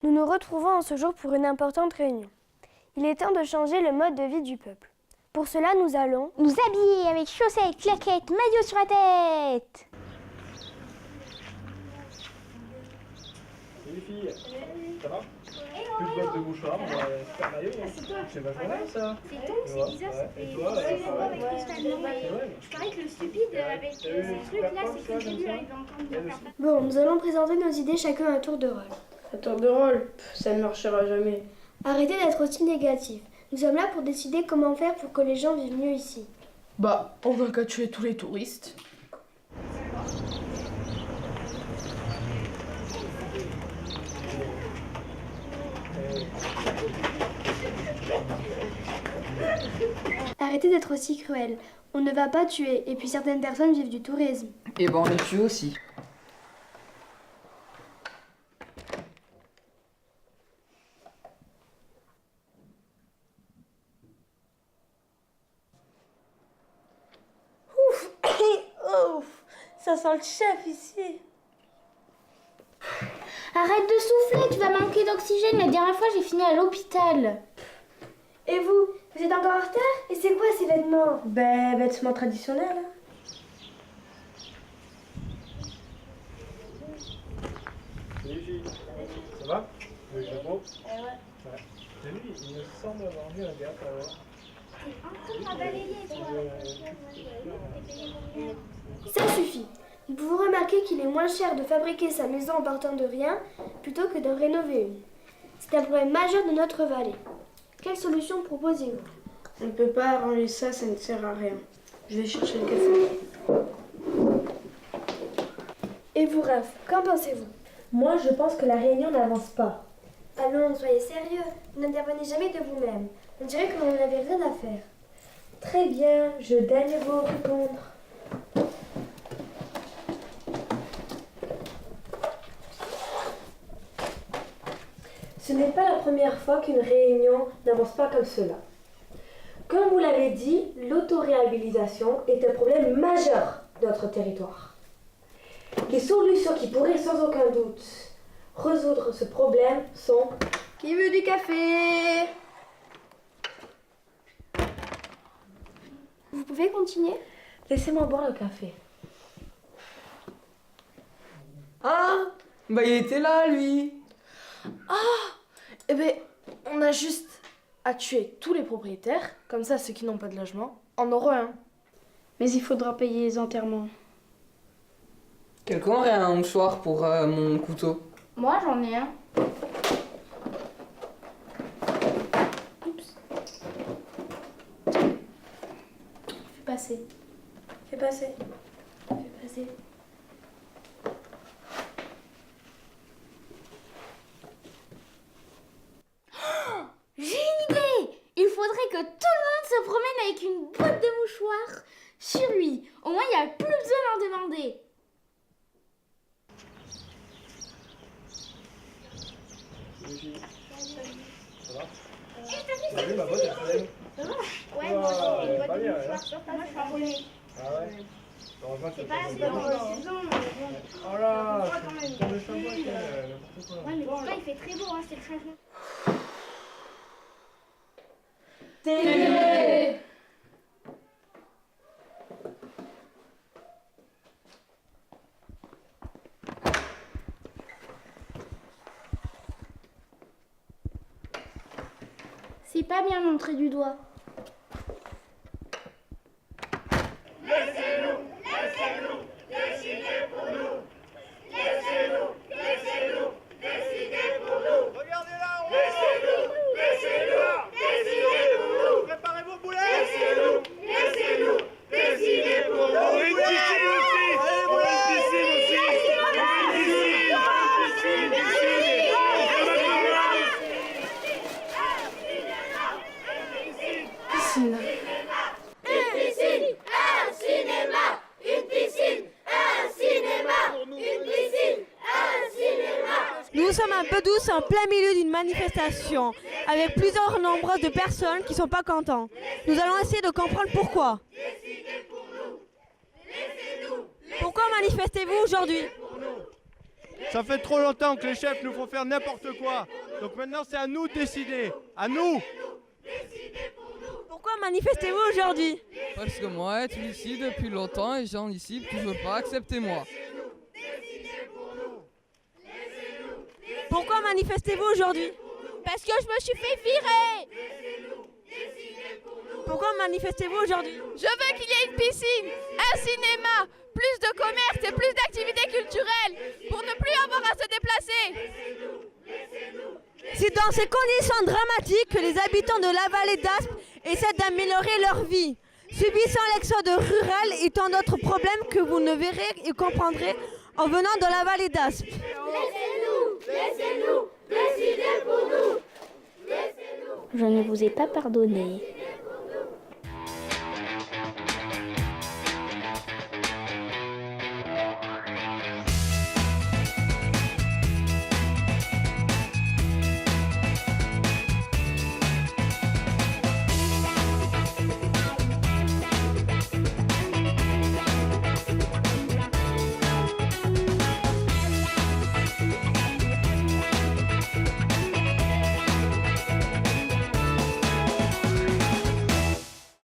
Nous nous retrouvons en ce jour pour une importante réunion. Il est temps de changer le mode de vie du peuple. Pour cela, nous allons nous habiller avec chaussettes, claquettes, maillot sur la tête. Salut les filles, ça va? Plus de boîte de mouchoirs, super maillot. C'est vachement bien ça. C'est ton, c'est bizarre, ça fait zéro avec Cristal. Non mais je parie que le stupide avec ces trucs là, c'est que le début, il va encore bien faire ça. Bon, nous allons présenter nos idées chacun à tour de rôle. Un tour de rôle, ça ne marchera jamais. Arrêtez d'être aussi négatif. Nous sommes là pour décider comment faire pour que les gens vivent mieux ici. Bah, on n'a qu'à tuer tous les touristes. Arrêtez d'être aussi cruel. On ne va pas tuer, et puis certaines personnes vivent du tourisme. Et ben on les tue aussi. Ouf, ça sent le chef ici. Arrête de souffler, tu vas manquer d'oxygène. La dernière fois, j'ai fini à l'hôpital. Et vous êtes encore en retard? Et c'est quoi ces vêtements? Ben, vêtements traditionnels. Salut les filles, ça va? Le chapeau? Ouais. C'est lui, il me semble avoir vu un gars par là. Encore à balayer, toi. Ça suffit. Vous pouvez remarquer qu'il est moins cher de fabriquer sa maison en partant de rien plutôt que d'en rénover une. C'est un problème majeur de notre vallée. Quelle solution proposez-vous? On ne peut pas arranger ça, ça ne sert à rien. Je vais chercher le café. Et vous, Raph, qu'en pensez-vous? Moi, je pense que la réunion n'avance pas. Allons, soyez sérieux. Vous n'intervenez jamais de vous-même. On dirait que vous n'avez rien à faire. Très bien, je daigne vous répondre. Ce n'est pas la première fois qu'une réunion n'avance pas comme cela. Comme vous l'avez dit, l'autoréhabilitation est un problème majeur de notre territoire. Les solutions qui pourraient sans aucun doute résoudre ce problème sont... Qui veut du café? Vous pouvez continuer? Laissez-moi boire le café. Ah, bah il était là lui. Eh ben, on a juste à tuer tous les propriétaires, comme ça ceux qui n'ont pas de logement en auront un. Mais il faudra payer les enterrements. Quelqu'un aurait un mouchoir pour mon couteau? Moi, j'en ai un. Oups. Fais passer. Fais passer. Fais passer. J'ai une idée! Il faudrait que tout le monde se promène avec une boîte de mouchoirs sur lui. Au moins, il n'y a plus besoin d'en demander. Salut les filles. Ça va? T'as vu ma boîte, elle traîne? Ouais, moi j'ai une boîte pas de bien, mouchoirs sur moi, je suis abonnée. Ah ouais? Heureusement que C'est t'as pas pas assez de dans boîte. les saisons, mais bon. Oh là, Quand même. c'est tombé sur le boîte, n'importe quoi. Ouais, mais bon, là il fait très beau, hein, c'est le changement. C'est pas bien montrer du doigt. Préparez vos boulets! Laissez-nous décider pour nous! Allez, une piscine aussi! Piscine. Nous sommes un peu douces en plein milieu d'une manifestation, avec plusieurs nombreuses de personnes qui sont pas contents. Nous allons essayer de comprendre pourquoi. Pourquoi manifestez-vous aujourd'hui? Ça fait trop longtemps que les chefs nous font faire n'importe quoi. Donc maintenant, c'est à nous de décider. À nous. Pourquoi manifestez-vous aujourd'hui? Parce que moi, être ici depuis longtemps et les gens ici ne veulent pas accepter moi. Pourquoi manifestez-vous aujourd'hui? Parce que je me suis fait virer. Pourquoi manifestez-vous aujourd'hui? Je veux qu'il y ait une piscine, un cinéma, plus de commerce et plus d'activités culturelles pour ne plus avoir à se déplacer. C'est dans ces conditions dramatiques que les habitants de la vallée d'Aspe essaient d'améliorer leur vie, subissant l'exode rural et tant d'autres problèmes que vous ne verrez et comprendrez en venant de la vallée d'Aspe. Laissez-nous, laissez-nous, décidez pour nous. Je ne vous ai pas pardonné.